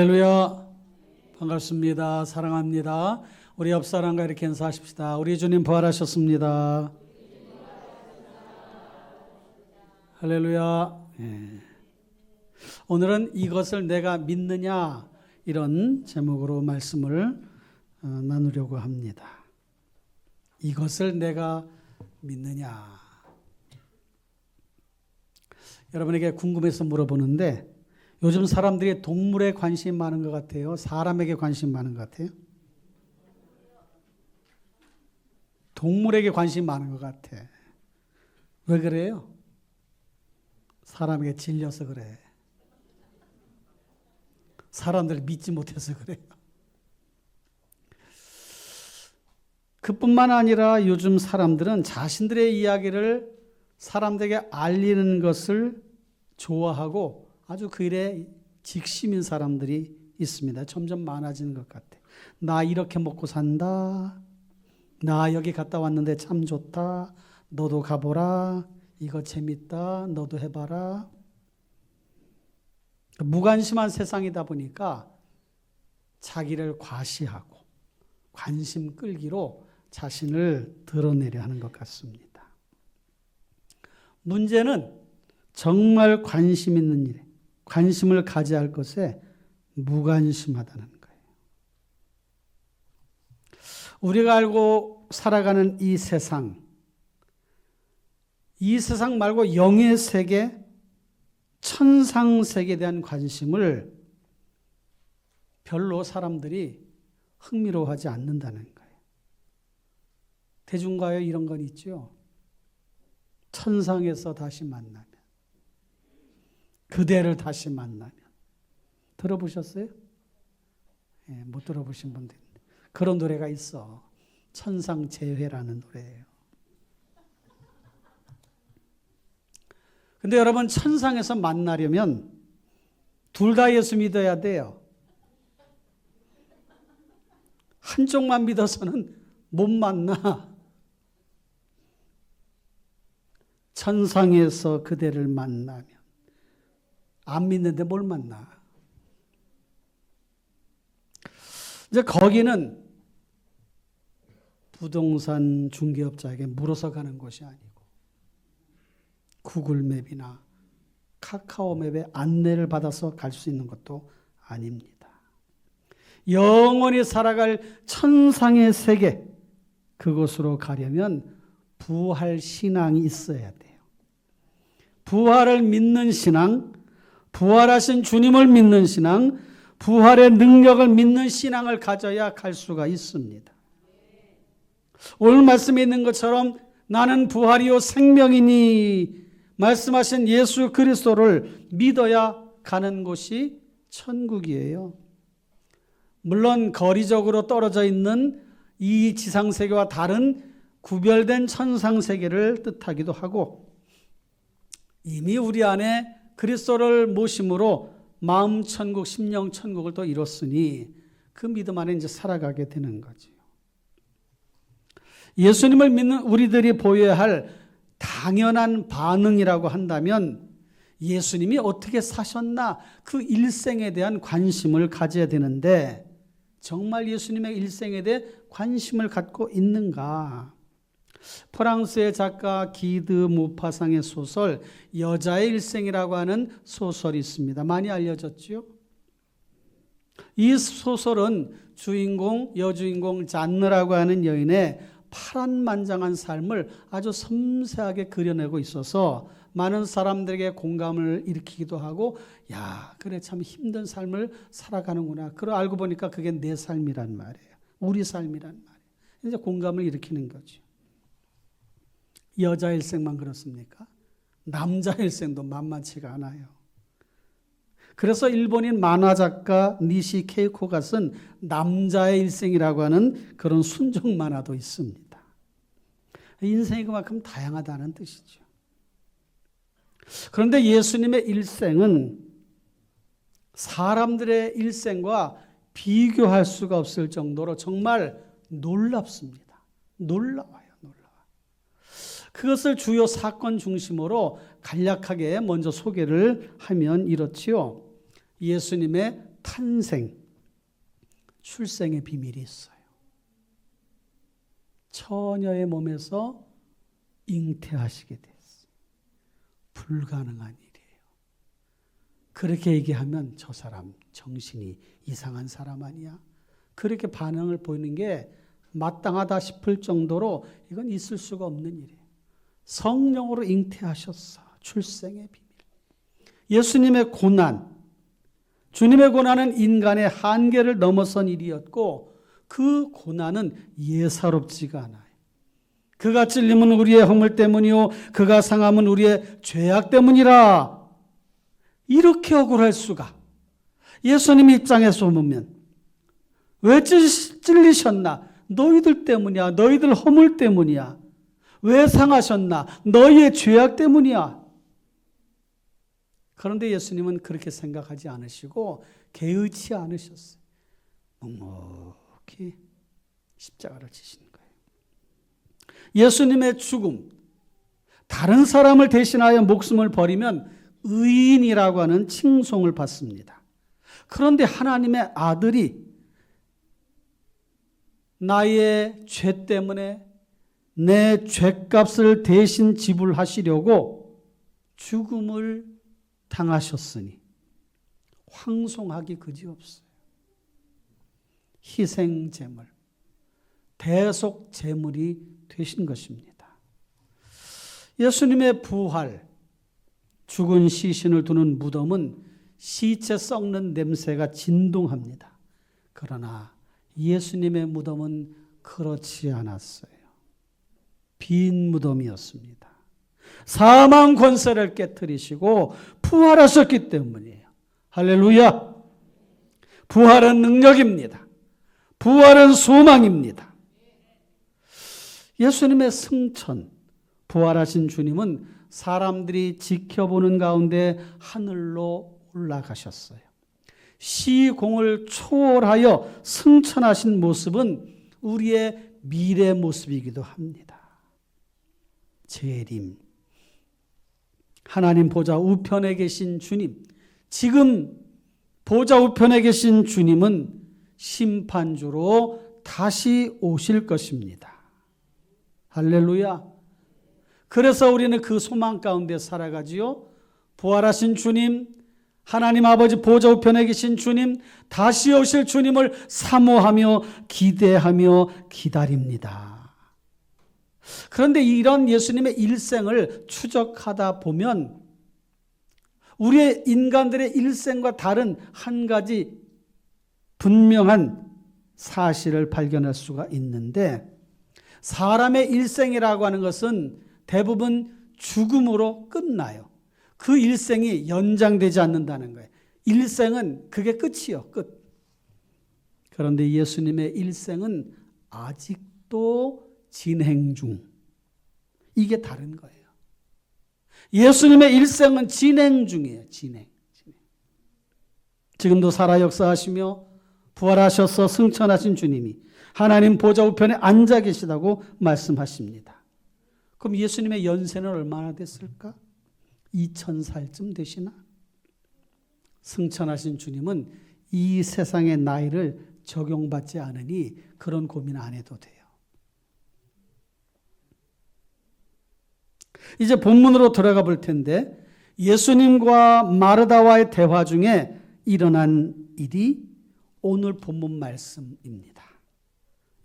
할렐루야, 반갑습니다. 사랑합니다. 우리 옆 사람과 이렇게 인사하십시다. 우리 주님 부활하셨습니다. 할렐루야. 오늘은 이것을 내가 믿느냐, 이런 제목으로 말씀을 나누려고 합니다. 이것을 내가 믿느냐. 여러분에게 궁금해서 물어보는데, 요즘 사람들이 동물에 관심이 많은 것 같아요? 사람에게 관심이 많은 것 같아요? 동물에게 관심이 많은 것 같아. 왜 그래요? 사람에게 질려서 그래. 사람들을 믿지 못해서 그래요. 그뿐만 아니라 요즘 사람들은 자신들의 이야기를 사람들에게 알리는 것을 좋아하고 아주 그 일에 직심인 사람들이 있습니다. 점점 많아지는 것 같아요. 나 이렇게 먹고 산다. 나 여기 갔다 왔는데 참 좋다. 너도 가보라. 이거 재밌다. 너도 해봐라. 무관심한 세상이다 보니까 자기를 과시하고 관심 끌기로 자신을 드러내려 하는 것 같습니다. 문제는 정말 관심 있는 일에, 관심을 가져야 할 것에 무관심하다는 거예요. 우리가 알고 살아가는 이 세상 말고 영의 세계, 천상 세계에 대한 관심을 별로 사람들이 흥미로워하지 않는다는 거예요. 대중가요 이런 건 있죠. 천상에서 다시 만나면, 그대를 다시 만나면. 들어보셨어요? 못 들어보신 분들. 그런 노래가 있어. 천상재회라는 노래예요. 근데 여러분, 천상에서 만나려면 둘 다 예수 믿어야 돼요. 한쪽만 믿어서는 못 만나. 천상에서 그대를 만나면. 안 믿는데 뭘 만나. 이제 거기는 부동산 중개업자에게 물어서 가는 곳이 아니고 구글맵이나 카카오맵의 안내를 받아서 갈 수 있는 것도 아닙니다. 영원히 살아갈 천상의 세계, 그곳으로 가려면 부활 신앙이 있어야 돼요. 부활을 믿는 신앙, 부활하신 주님을 믿는 신앙, 부활의 능력을 믿는 신앙을 가져야 갈 수가 있습니다. 오늘 말씀에 있는 것처럼 나는 부활이요 생명이니 말씀하신 예수 그리스도를 믿어야 가는 곳이 천국이에요. 물론 거리적으로 떨어져 있는 이 지상세계와 다른 구별된 천상세계를 뜻하기도 하고, 이미 우리 안에 그리스도를 모심으로 마음 천국, 심령 천국을 또 이뤘으니 그 믿음 안에 이제 살아가게 되는 거죠. 예수님을 믿는 우리들이 보여야 할 당연한 반응이라고 한다면 예수님이 어떻게 사셨나, 그 일생에 대한 관심을 가져야 되는데, 정말 예수님의 일생에 대해 관심을 갖고 있는가? 프랑스의 작가 기드 모파상의 소설 여자의 일생이라고 하는 소설이 있습니다. 많이 알려졌죠? 이 소설은 여주인공 잔느라고 하는 여인의 파란만장한 삶을 아주 섬세하게 그려내고 있어서 많은 사람들에게 공감을 일으키기도 하고, 야, 그래 참 힘든 삶을 살아가는구나. 그걸 알고 보니까 그게 내 삶이란 말이에요. 우리 삶이란 말이에요. 이제 공감을 일으키는 거죠. 여자 일생만 그렇습니까? 남자 일생도 만만치가 않아요. 그래서 일본인 만화작가 니시 케이코가 쓴 남자의 일생이라고 하는 그런 순정 만화도 있습니다. 인생이 그만큼 다양하다는 뜻이죠. 그런데 예수님의 일생은 사람들의 일생과 비교할 수가 없을 정도로 정말 놀랍습니다. 놀라워요. 그것을 주요 사건 중심으로 간략하게 먼저 소개를 하면 이렇지요. 예수님의 탄생, 출생의 비밀이 있어요. 처녀의 몸에서 잉태하시게 됐어요. 불가능한 일이에요. 그렇게 얘기하면 저 사람 정신이 이상한 사람 아니야? 그렇게 반응을 보이는 게 마땅하다 싶을 정도로 이건 있을 수가 없는 일이에요. 성령으로 잉태하셨어. 출생의 비밀. 예수님의 고난, 주님의 고난은 인간의 한계를 넘어선 일이었고 그 고난은 예사롭지가 않아요. 그가 찔림은 우리의 허물 때문이요 그가 상함은 우리의 죄악 때문이라. 이렇게 억울할 수가. 예수님 입장에서 보면 왜 찔리셨나? 너희들 때문이야. 너희들 허물 때문이야. 왜 상하셨나? 너희의 죄악 때문이야. 그런데 예수님은 그렇게 생각하지 않으시고 개의치 않으셨어요. 묵묵히 십자가를 지시는 거예요. 예수님의 죽음, 다른 사람을 대신하여 목숨을 버리면 의인이라고 하는 칭송을 받습니다. 그런데 하나님의 아들이 나의 죄 때문에 내 죄값을 대신 지불하시려고 죽음을 당하셨으니 황송하기 그지없어요. 희생제물, 대속제물이 되신 것입니다. 예수님의 부활, 죽은 시신을 두는 무덤은 시체 썩는 냄새가 진동합니다. 그러나 예수님의 무덤은 그렇지 않았어요. 빈 무덤이었습니다. 사망 권세를 깨뜨리시고 부활하셨기 때문이에요. 할렐루야! 부활은 능력입니다. 부활은 소망입니다. 예수님의 승천, 부활하신 주님은 사람들이 지켜보는 가운데 하늘로 올라가셨어요. 시공을 초월하여 승천하신 모습은 우리의 미래 모습이기도 합니다. 재림, 하나님 보좌 우편에 계신 주님, 지금 보좌 우편에 계신 주님은 심판주로 다시 오실 것입니다. 할렐루야. 그래서 우리는 그 소망 가운데 살아가지요. 부활하신 주님, 하나님 아버지 보좌 우편에 계신 주님, 다시 오실 주님을 사모하며 기대하며 기다립니다. 그런데 이런 예수님의 일생을 추적하다 보면 우리의 인간들의 일생과 다른 한 가지 분명한 사실을 발견할 수가 있는데, 사람의 일생이라고 하는 것은 대부분 죽음으로 끝나요. 그 일생이 연장되지 않는다는 거예요. 일생은 그게 끝이요, 끝. 그런데 예수님의 일생은 아직도 진행 중. 이게 다른 거예요. 예수님의 일생은 진행 중이에요. 진행. 지금도 살아 역사하시며 부활하셔서 승천하신 주님이 하나님 보좌 우편에 앉아 계시다고 말씀하십니다. 그럼 예수님의 연세는 얼마나 됐을까? 2000살쯤 되시나? 승천하신 주님은 이 세상의 나이를 적용받지 않으니 그런 고민 안 해도 돼요. 이제 본문으로 들어가 볼 텐데, 예수님과 마르다와의 대화 중에 일어난 일이 오늘 본문 말씀입니다.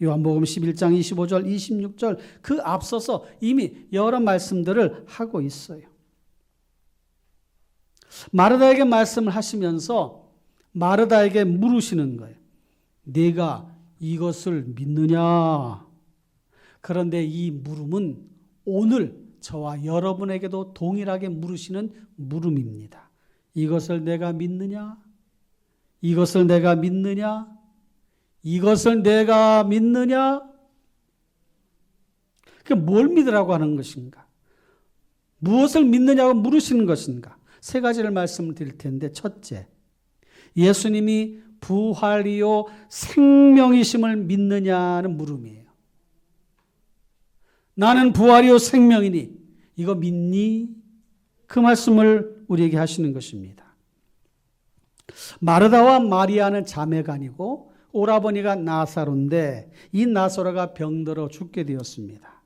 요한복음 11장 25절, 26절 그 앞서서 이미 여러 말씀들을 하고 있어요. 마르다에게 말씀을 하시면서 마르다에게 물으시는 거예요. 네가 이것을 믿느냐? 그런데 이 물음은 오늘 저와 여러분에게도 동일하게 물으시는 물음입니다. 이것을 내가 믿느냐? 이것을 내가 믿느냐? 이것을 내가 믿느냐? 뭘 믿으라고 하는 것인가? 무엇을 믿느냐고 물으시는 것인가? 세 가지를 말씀을 드릴 텐데, 첫째, 예수님이 부활이요 생명이심을 믿느냐는 물음이에요. 나는 부활이요 생명이니 이거 믿니? 그 말씀을 우리에게 하시는 것입니다. 마르다와 마리아는 자매간이고 오라버니가 나사로인데 이 나사로가 병들어 죽게 되었습니다.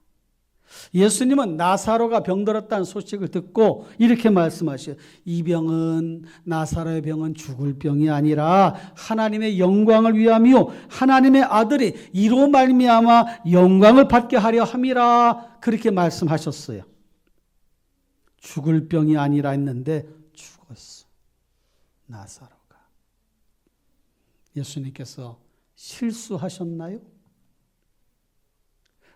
예수님은 나사로가 병들었다는 소식을 듣고 이렇게 말씀하셔요. 이 병은, 나사로의 병은 죽을 병이 아니라 하나님의 영광을 위함이요 하나님의 아들이 이로 말미암아 영광을 받게 하려 함이라, 그렇게 말씀하셨어요. 죽을 병이 아니라 했는데 죽었어, 나사로가. 예수님께서 실수하셨나요?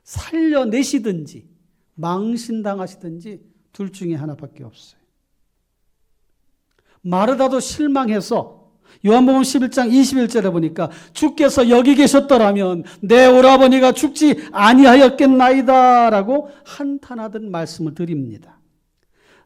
살려내시든지 망신당하시든지 둘 중에 하나밖에 없어요. 마르다도 실망해서 요한복음 11장 21절에 보니까 주께서 여기 계셨더라면 내 오라버니가 죽지 아니하였겠나이다 라고 한탄하듯 말씀을 드립니다.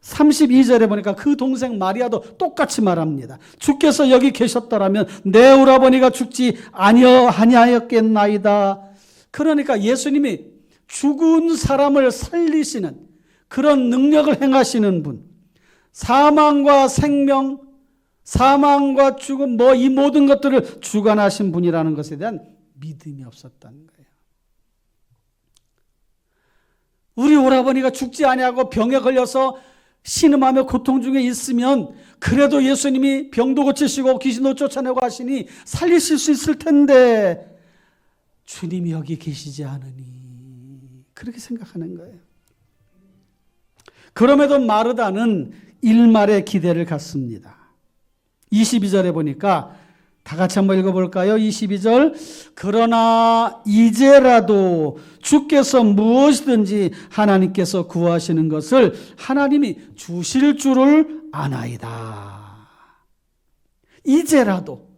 32절에 보니까 그 동생 마리아도 똑같이 말합니다. 주께서 여기 계셨더라면 내 오라버니가 죽지 아니하였겠나이다. 그러니까 예수님이 죽은 사람을 살리시는 그런 능력을 행하시는 분, 사망과 생명, 사망과 죽음, 이 모든 것들을 주관하신 분이라는 것에 대한 믿음이 없었다는 거예요. 우리 오라버니가 죽지 아니하고 병에 걸려서 신음하며 고통 중에 있으면 그래도 예수님이 병도 고치시고 귀신도 쫓아내고 하시니 살리실 수 있을 텐데 주님이 여기 계시지 않으니, 그렇게 생각하는 거예요. 그럼에도 마르다는 일말의 기대를 갖습니다. 22절에 보니까 다 같이 한번 읽어볼까요? 22절. 그러나 이제라도 주께서 무엇이든지 하나님께서 구하시는 것을 하나님이 주실 줄을 아나이다. 이제라도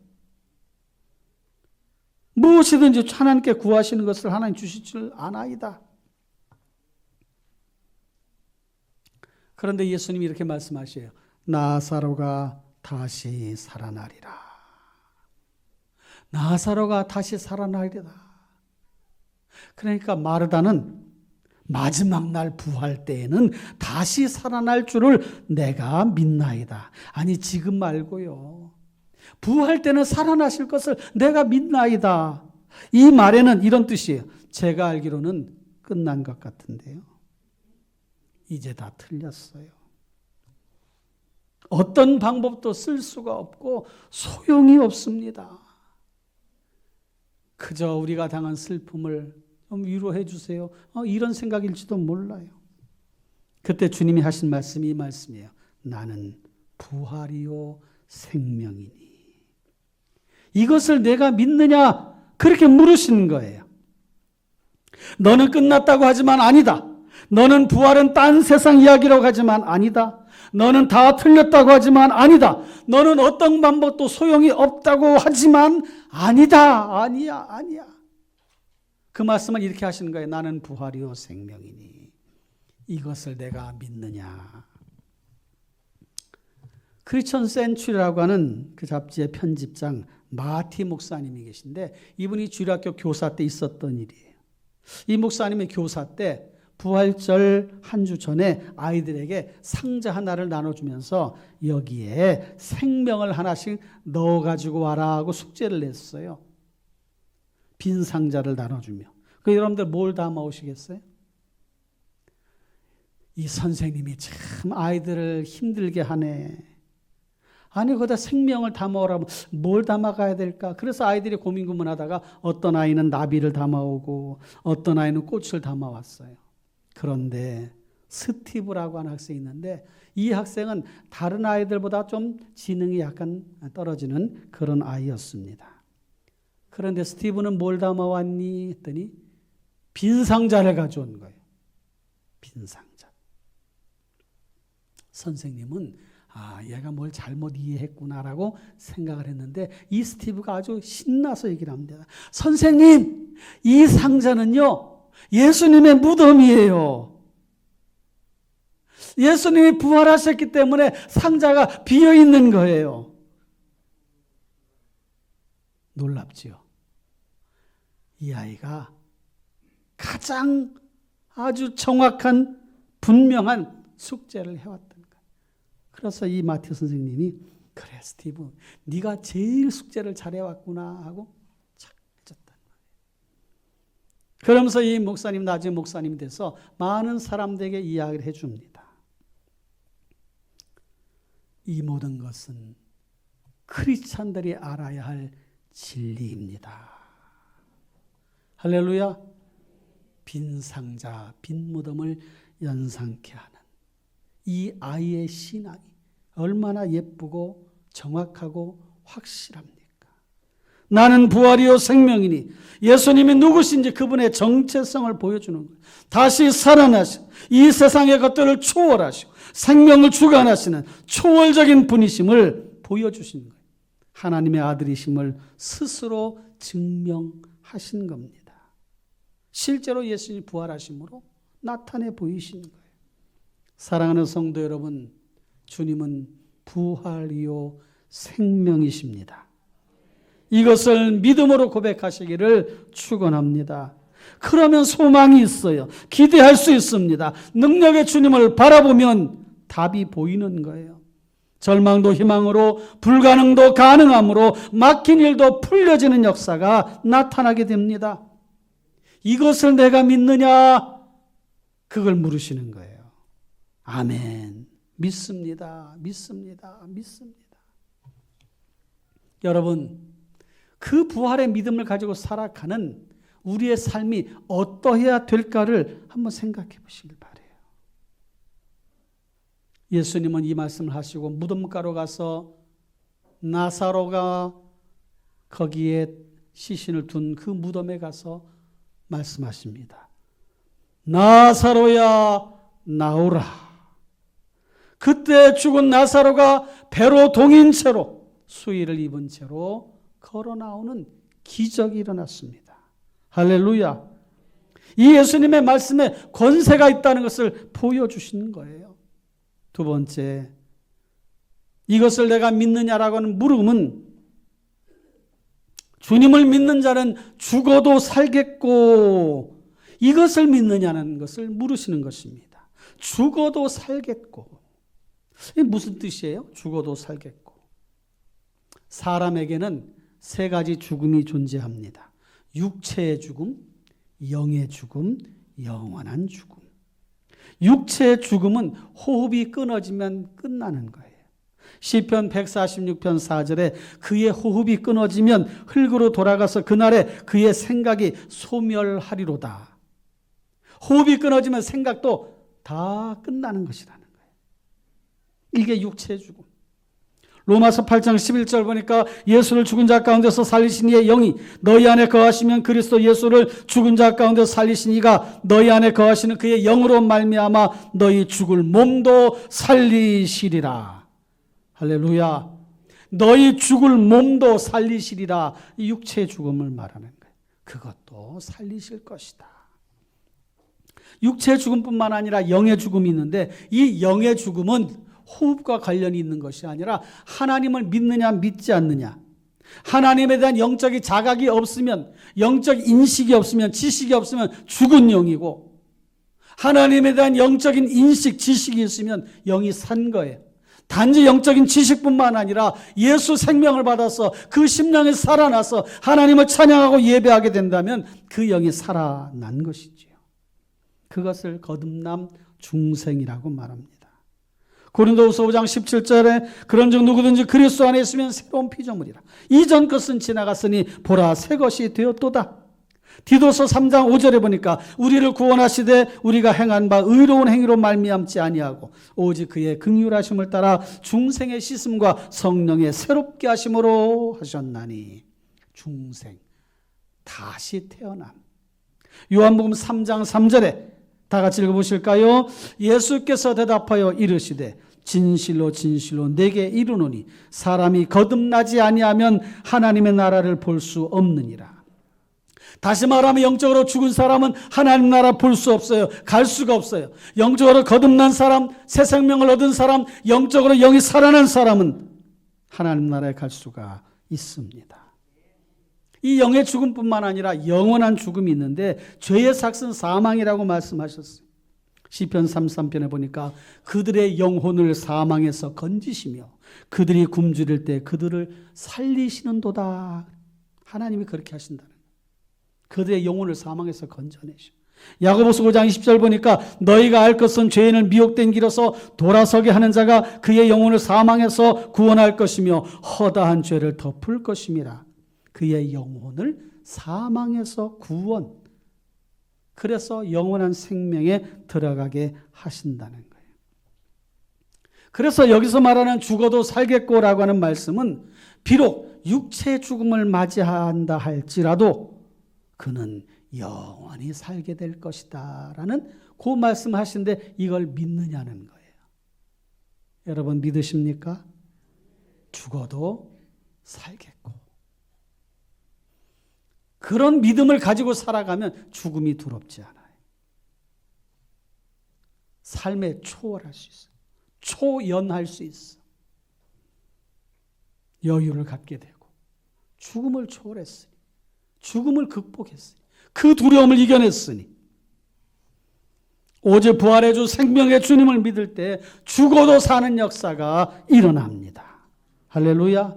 무엇이든지 하나님께 구하시는 것을 하나님 주실 줄 아나이다. 그런데 예수님이 이렇게 말씀하셔요. 나사로가 다시 살아나리라. 나사로가 다시 살아나리라. 그러니까 마르다는 마지막 날 부활 때에는 다시 살아날 줄을 내가 믿나이다. 아니 지금 말고요. 부활 때는 살아나실 것을 내가 믿나이다. 이 말에는 이런 뜻이에요. 제가 알기로는 끝난 것 같은데요. 이제 다 틀렸어요. 어떤 방법도 쓸 수가 없고 소용이 없습니다. 그저 우리가 당한 슬픔을 좀 위로해 주세요. 이런 생각일지도 몰라요. 그때 주님이 하신 말씀이 이 말씀이에요. 나는 부활이요 생명이니. 이것을 내가 믿느냐? 그렇게 물으시는 거예요. 너는 끝났다고 하지만 아니다. 너는 부활은 딴 세상 이야기라고 하지만 아니다. 너는 다 틀렸다고 하지만 아니다. 너는 어떤 방법도 소용이 없다고 하지만 아니다. 아니야. 그 말씀을 이렇게 하시는 거예요. 나는 부활이요 생명이니. 이것을 내가 믿느냐. 크리스천 센츄리라고 하는 그 잡지의 편집장 마티 목사님이 계신데 이분이 주일학교 교사 때 있었던 일이에요. 이 목사님의 교사 때 부활절 한 주 전에 아이들에게 상자 하나를 나눠주면서 여기에 생명을 하나씩 넣어가지고 와라 하고 숙제를 냈어요. 빈 상자를 나눠주며. 여러분들 뭘 담아오시겠어요? 이 선생님이 참 아이들을 힘들게 하네. 아니 거기다 생명을 담아오라면 뭘 담아가야 될까? 그래서 아이들이 고민하다가 어떤 아이는 나비를 담아오고 어떤 아이는 꽃을 담아왔어요. 그런데 스티브라고 하는 학생이 있는데 이 학생은 다른 아이들보다 좀 지능이 약간 떨어지는 그런 아이였습니다. 그런데 스티브는 뭘 담아왔니? 했더니 빈 상자를 가져온 거예요. 빈 상자. 선생님은 얘가 뭘 잘못 이해했구나라고 생각을 했는데 이 스티브가 아주 신나서 얘기를 합니다. 선생님, 이 상자는요 예수님의 무덤이에요. 예수님이 부활하셨기 때문에 상자가 비어있는 거예요. 놀랍지요? 이 아이가 가장 아주 정확한 분명한 숙제를 해왔던 거예요. 그래서 이 마티 선생님이 그래 스티브, 네가 제일 숙제를 잘해왔구나 하고 착 해줬단 말이에요. 그러면서 이 목사님 나중에 목사님이 돼서 많은 사람들에게 이야기를 해줍니다. 이 모든 것은 크리스찬들이 알아야 할 진리입니다. 할렐루야. 빈 상자, 빈 무덤을 연상케 하는 이 아이의 신앙이 얼마나 예쁘고 정확하고 확실합니까? 나는 부활이요 생명이니 예수님이 누구신지 그분의 정체성을 보여주는 거예요. 다시 살아나신 이 세상의 것들을 초월하시고 생명을 주관하시는 초월적인 분이심을 보여주시는 거예요. 하나님의 아들이심을 스스로 증명하신 겁니다. 실제로 예수님이 부활하심으로 나타내 보이시는 거예요. 사랑하는 성도 여러분, 주님은 부활이요 생명이십니다. 이것을 믿음으로 고백하시기를 축원합니다. 그러면 소망이 있어요. 기대할 수 있습니다. 능력의 주님을 바라보면 답이 보이는 거예요. 절망도 희망으로, 불가능도 가능함으로, 막힌 일도 풀려지는 역사가 나타나게 됩니다. 이것을 내가 믿느냐? 그걸 물으시는 거예요. 아멘. 믿습니다. 믿습니다. 믿습니다. 여러분, 그 부활의 믿음을 가지고 살아가는 우리의 삶이 어떠해야 될까를 한번 생각해 보시길 바라요. 예수님은 이 말씀을 하시고 무덤가로 가서 나사로가 거기에 시신을 둔 그 무덤에 가서 말씀하십니다. 나사로야 나오라. 그때 죽은 나사로가 배로 동인 채로 수의를 입은 채로 걸어 나오는 기적이 일어났습니다. 할렐루야. 이 예수님의 말씀에 권세가 있다는 것을 보여주시는 거예요. 두 번째, 이것을 내가 믿느냐라고 하는 물음은 주님을 믿는 자는 죽어도 살겠고 이것을 믿느냐는 것을 물으시는 것입니다. 죽어도 살겠고. 이게 무슨 뜻이에요? 죽어도 살겠고. 사람에게는 세 가지 죽음이 존재합니다. 육체의 죽음, 영의 죽음, 영원한 죽음. 육체의 죽음은 호흡이 끊어지면 끝나는 거예요. 시편 146편 4절에 그의 호흡이 끊어지면 흙으로 돌아가서 그날에 그의 생각이 소멸하리로다. 호흡이 끊어지면 생각도 다 끝나는 것이라는 거예요. 이게 육체의 죽음. 로마서 8장 11절 보니까 예수를 죽은 자 가운데서 살리신 이의 영이 너희 안에 거하시면 그리스도 예수를 죽은 자 가운데서 살리신 이가 너희 안에 거하시는 그의 영으로 말미암아 너희 죽을 몸도 살리시리라. 할렐루야. 너희 죽을 몸도 살리시리라. 이 육체의 죽음을 말하는 거예요. 그것도 살리실 것이다. 육체의 죽음뿐만 아니라 영의 죽음이 있는데 이 영의 죽음은 호흡과 관련이 있는 것이 아니라 하나님을 믿느냐 믿지 않느냐, 하나님에 대한 영적인 자각이 없으면, 영적 인식이 없으면, 지식이 없으면 죽은 영이고, 하나님에 대한 영적인 인식, 지식이 있으면 영이 산 거예요. 단지 영적인 지식뿐만 아니라 예수 생명을 받아서 그 심령이 살아나서 하나님을 찬양하고 예배하게 된다면 그 영이 살아난 것이지요. 그것을 거듭남 중생이라고 말합니다. 고린도후서 5장 17절에 그런즉 누구든지 그리스도 안에 있으면 새로운 피조물이라. 이전 것은 지나갔으니 보라 새 것이 되었도다. 디도서 3장 5절에 보니까 우리를 구원하시되 우리가 행한 바 의로운 행위로 말미암지 아니하고 오직 그의 긍휼하심을 따라 중생의 씻음과 성령의 새롭게 하심으로 하셨나니. 중생, 다시 태어남. 요한복음 3장 3절에 다 같이 읽어보실까요? 예수께서 대답하여 이르시되 진실로 진실로 내게 이르노니 사람이 거듭나지 아니하면 하나님의 나라를 볼 수 없느니라. 다시 말하면 영적으로 죽은 사람은 하나님 나라 볼 수 없어요. 갈 수가 없어요. 영적으로 거듭난 사람, 새 생명을 얻은 사람, 영적으로 영이 살아난 사람은 하나님 나라에 갈 수가 있습니다. 이 영의 죽음뿐만 아니라 영원한 죽음이 있는데 죄의 삭은 사망이라고 말씀하셨어요. 시편 33편에 보니까 그들의 영혼을 사망에서 건지시며 그들이 굶주릴 때 그들을 살리시는도다. 하나님이 그렇게 하신다는 거예요. 그들의 영혼을 사망에서 건져내시고. 야고보서 5장 20절 보니까 너희가 알 것은 죄인을 미혹된 길에서 돌아서게 하는 자가 그의 영혼을 사망에서 구원할 것이며 허다한 죄를 덮을 것임이라. 그의 영혼을 사망에서 구원. 그래서 영원한 생명에 들어가게 하신다는 거예요. 그래서 여기서 말하는 죽어도 살겠고라고 하는 말씀은 비록 육체의 죽음을 맞이한다 할지라도 그는 영원히 살게 될 것이다 라는 그 말씀을 하시는데 이걸 믿느냐는 거예요. 여러분 믿으십니까? 죽어도 살겠고. 그런 믿음을 가지고 살아가면 죽음이 두렵지 않아요. 삶에 초월할 수 있어요. 초연할 수 있어. 여유를 갖게 되고 죽음을 초월했으니, 죽음을 극복했으니, 그 두려움을 이겨냈으니 오직 부활의 주 생명의 주님을 믿을 때 죽어도 사는 역사가 일어납니다. 할렐루야.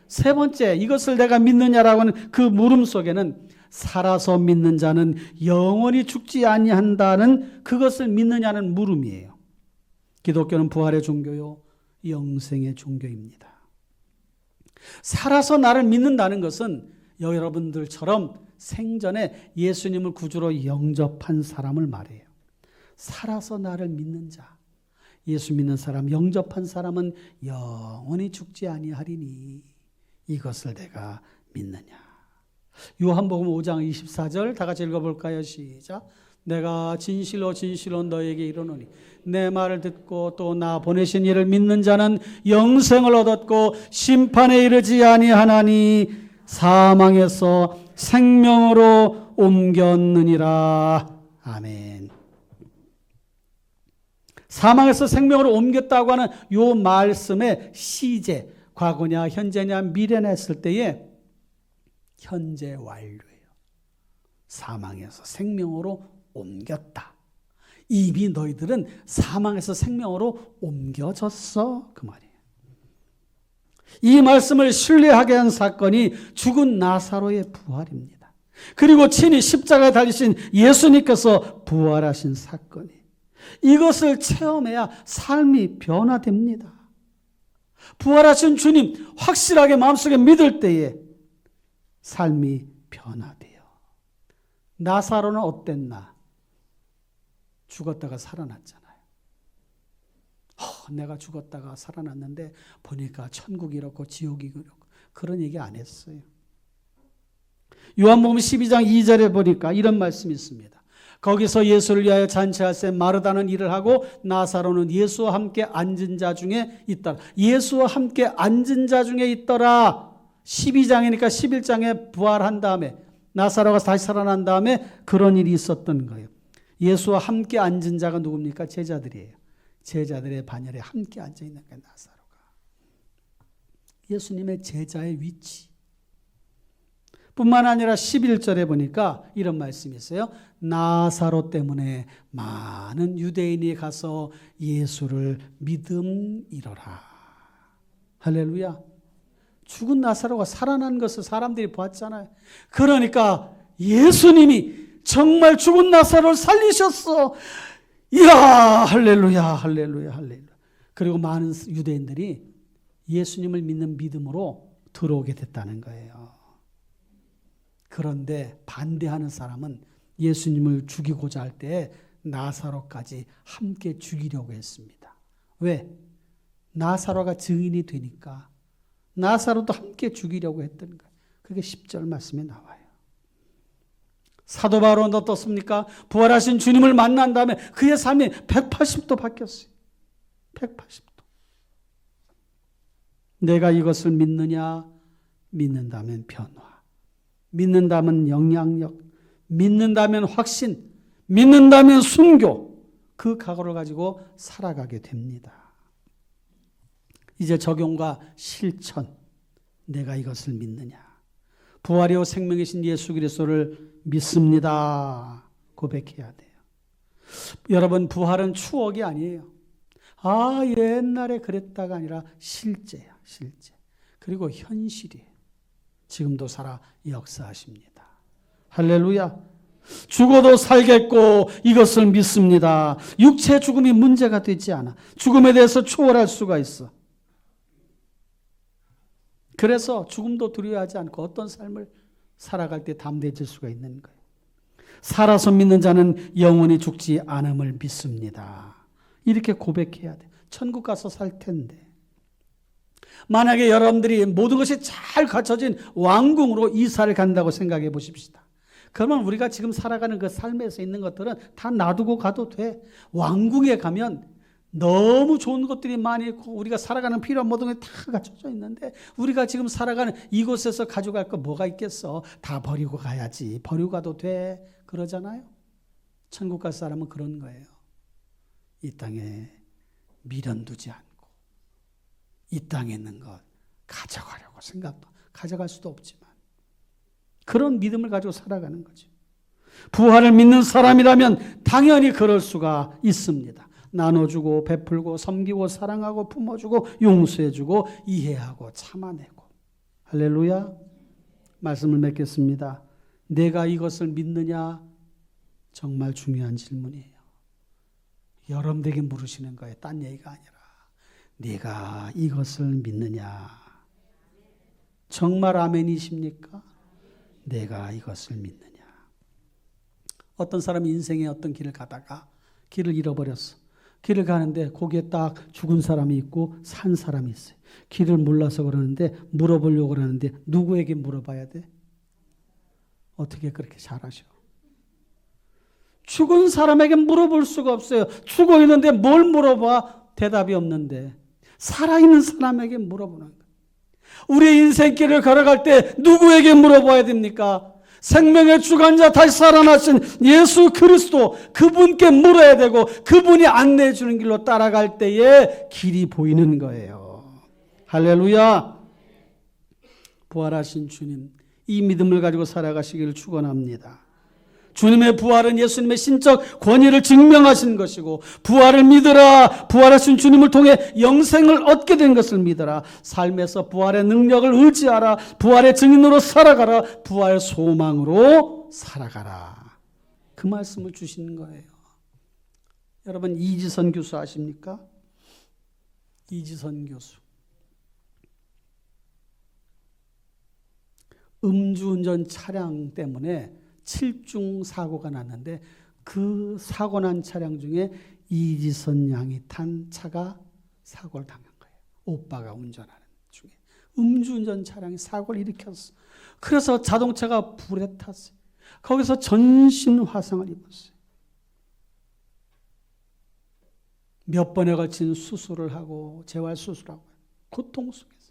세 번째, 이것을 내가 믿느냐라고 하는 그 물음 속에는 살아서 믿는 자는 영원히 죽지 아니한다는 그것을 믿느냐는 물음이에요. 기독교는 부활의 종교요, 영생의 종교입니다. 살아서 나를 믿는다는 것은 여러분들처럼 생전에 예수님을 구주로 영접한 사람을 말해요. 살아서 나를 믿는 자, 예수 믿는 사람, 영접한 사람은 영원히 죽지 아니하리니 이것을 내가 믿느냐. 요한복음 5장 24절 다 같이 읽어볼까요? 시작. 내가 진실로 진실로 너에게 이르노니 내 말을 듣고 또 나 보내신 이를 믿는 자는 영생을 얻었고 심판에 이르지 아니하나니 사망에서 생명으로 옮겼느니라. 아멘. 사망에서 생명으로 옮겼다고 하는 요 말씀의 시제, 과거냐 현재냐 미래냐 했을 때에 현재 완료예요. 사망에서 생명으로 옮겼다. 이미 너희들은 사망에서 생명으로 옮겨졌어. 그 말이에요. 이 말씀을 신뢰하게 한 사건이 죽은 나사로의 부활입니다. 그리고 친히 십자가에 달리신 예수님께서 부활하신 사건이, 이것을 체험해야 삶이 변화됩니다. 부활하신 주님 확실하게 마음속에 믿을 때에 삶이 변화돼요. 나사로는 어땠나? 죽었다가 살아났잖아요. 내가 죽었다가 살아났는데 보니까 천국이 이렇고 지옥이 이렇고 그런 얘기 안 했어요. 요한복음 12장 2절에 보니까 이런 말씀이 있습니다. 거기서 예수를 위하여 잔치할 때 마르다는 일을 하고 나사로는 예수와 함께 앉은 자 중에 있더라. 예수와 함께 앉은 자 중에 있더라. 12장이니까 11장에 부활한 다음에 나사로가 다시 살아난 다음에 그런 일이 있었던 거예요. 예수와 함께 앉은 자가 누굽니까? 제자들이에요. 제자들의 반열에 함께 앉아있는 게 나사로가. 예수님의 제자의 위치. 뿐만 아니라 11절에 보니까 이런 말씀이 있어요. 나사로 때문에 많은 유대인이 가서 예수를 믿음이로라. 할렐루야. 죽은 나사로가 살아난 것을 사람들이 보았잖아요. 그러니까 예수님이 정말 죽은 나사로를 살리셨어. 이야, 할렐루야, 할렐루야, 할렐루야. 그리고 많은 유대인들이 예수님을 믿는 믿음으로 들어오게 됐다는 거예요. 그런데 반대하는 사람은 예수님을 죽이고자 할 때 나사로까지 함께 죽이려고 했습니다. 왜? 나사로가 증인이 되니까 나사로도 함께 죽이려고 했던 거예요. 그게 10절 말씀에 나와요. 사도 바울은 어떻습니까? 부활하신 주님을 만난 다음에 그의 삶이 180도 바뀌었어요. 180도. 내가 이것을 믿느냐? 믿는다면 변화. 믿는다면 영향력. 믿는다면 확신. 믿는다면 순교. 그 각오를 가지고 살아가게 됩니다. 이제 적용과 실천. 내가 이것을 믿느냐? 부활이요 생명이신 예수 그리스도를 믿습니다. 고백해야 돼요. 여러분, 부활은 추억이 아니에요. 아, 옛날에 그랬다가 아니라 실제야, 실제. 그리고 현실이에요. 지금도 살아 역사하십니다. 할렐루야. 죽어도 살겠고 이것을 믿습니다. 육체 죽음이 문제가 되지 않아. 죽음에 대해서 초월할 수가 있어. 그래서 죽음도 두려워하지 않고 어떤 삶을 살아갈 때 담대해질 수가 있는 거예요. 살아서 믿는 자는 영원히 죽지 않음을 믿습니다. 이렇게 고백해야 돼. 천국 가서 살 텐데. 만약에 여러분들이 모든 것이 잘 갖춰진 왕궁으로 이사를 간다고 생각해 보십시다. 그러면 우리가 지금 살아가는 그 삶에서 있는 것들은 다 놔두고 가도 돼. 왕궁에 가면 너무 좋은 것들이 많이 있고 우리가 살아가는 필요한 모든 것이 다 갖춰져 있는데 우리가 지금 살아가는 이곳에서 가져갈 거 뭐가 있겠어? 다 버리고 가야지. 버리고 가도 돼. 그러잖아요. 천국 갈 사람은 그런 거예요. 이 땅에 미련 두지 않고 이 땅에 있는 것 가져가려고 생각도 가져갈 수도 없지만 그런 믿음을 가지고 살아가는 거죠. 부활을 믿는 사람이라면 당연히 그럴 수가 있습니다. 나눠주고 베풀고 섬기고 사랑하고 품어주고 용서해주고 이해하고 참아내고. 할렐루야. 말씀을 맺겠습니다. 내가 이것을 믿느냐? 정말 중요한 질문이에요. 여러분에게 물으시는 거예요. 딴 얘기가 아니라 네가 이것을 믿느냐? 정말 아멘이십니까? 내가 이것을 믿느냐? 어떤 사람이 인생의 어떤 길을 가다가 길을 잃어버렸어. 길을 가는데 거기에 딱 죽은 사람이 있고 산 사람이 있어요. 길을 몰라서 그러는데 물어보려고 그러는데 누구에게 물어봐야 돼? 어떻게 그렇게 잘하셔? 죽은 사람에게 물어볼 수가 없어요. 죽어 있는데 뭘 물어봐? 대답이 없는데 살아있는 사람에게 물어보는 거예요. 우리의 인생길을 걸어갈 때 누구에게 물어봐야 됩니까? 생명의 주관자 다시 살아나신 예수 그리스도 그분께 물어야 되고 그분이 안내해 주는 길로 따라갈 때에 길이 보이는 거예요. 할렐루야. 부활하신 주님 이 믿음을 가지고 살아가시기를 축원합니다. 주님의 부활은 예수님의 신적 권위를 증명하신 것이고 부활을 믿으라. 부활하신 주님을 통해 영생을 얻게 된 것을 믿어라. 삶에서 부활의 능력을 의지하라. 부활의 증인으로 살아가라. 부활 소망으로 살아가라. 그 말씀을 주시는 거예요. 여러분 이지선 교수 아십니까? 이지선 교수. 음주운전 차량 때문에 7중 사고가 났는데 그 사고 난 차량 중에 이지선 양이 탄 차가 사고를 당한 거예요. 오빠가 운전하는 중에 음주운전 차량이 사고를 일으켰어. 그래서 자동차가 불에 탔어요. 거기서 전신 화상을 입었어요. 몇 번에 걸친 수술을 하고 재활 수술하고 고통 속에서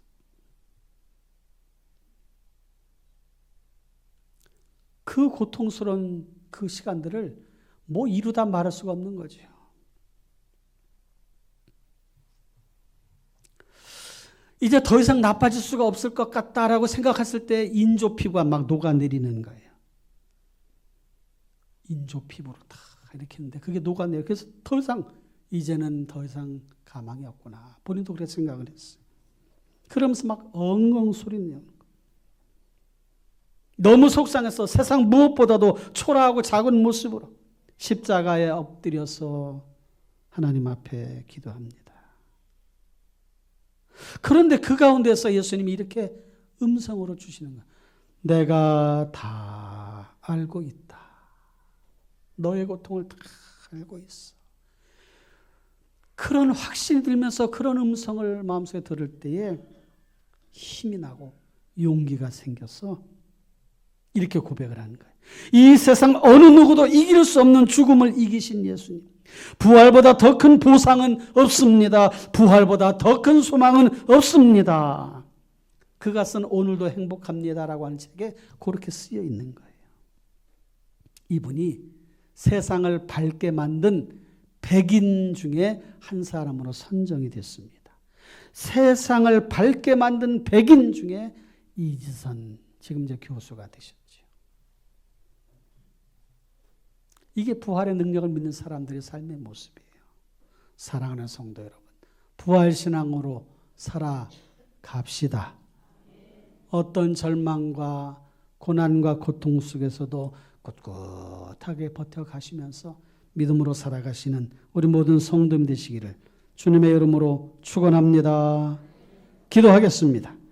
그 고통스러운 그 시간들을 뭐 이루다 말할 수가 없는 거죠. 이제 더 이상 나빠질 수가 없을 것 같다라고 생각했을 때 인조 피부가 막 녹아내리는 거예요. 인조 피부로 다 이렇게 했는데 그게 녹아내려. 그래서 이제는 더 이상 가망이 없구나. 본인도 그렇게 생각을 했어요. 그러면서 막 엉엉 소리내요. 너무 속상해서 세상 무엇보다도 초라하고 작은 모습으로 십자가에 엎드려서 하나님 앞에 기도합니다. 그런데 그 가운데서 예수님이 이렇게 음성으로 주시는 거예요. 내가 다 알고 있다. 너의 고통을 다 알고 있어. 그런 확신이 들면서 그런 음성을 마음속에 들을 때에 힘이 나고 용기가 생겨서 이렇게 고백을 하는 거예요. 이 세상 어느 누구도 이길 수 없는 죽음을 이기신 예수님. 부활보다 더 큰 보상은 없습니다. 부활보다 더 큰 소망은 없습니다. 그것은 오늘도 행복합니다라고 하는 책에 그렇게 쓰여 있는 거예요. 이분이 세상을 밝게 만든 백인 중에 한 사람으로 선정이 됐습니다. 세상을 밝게 만든 백인 중에 이지선 지금 이제 교수가 되셨죠. 이게 부활의 능력을 믿는 사람들의 삶의 모습이에요. 사랑하는 성도 여러분, 부활신앙으로 살아갑시다. 어떤 절망과 고난과 고통 속에서도 꿋꿋하게 버텨가시면서 믿음으로 살아가시는 우리 모든 성도님 되시기를 주님의 이름으로 축원합니다. 기도하겠습니다.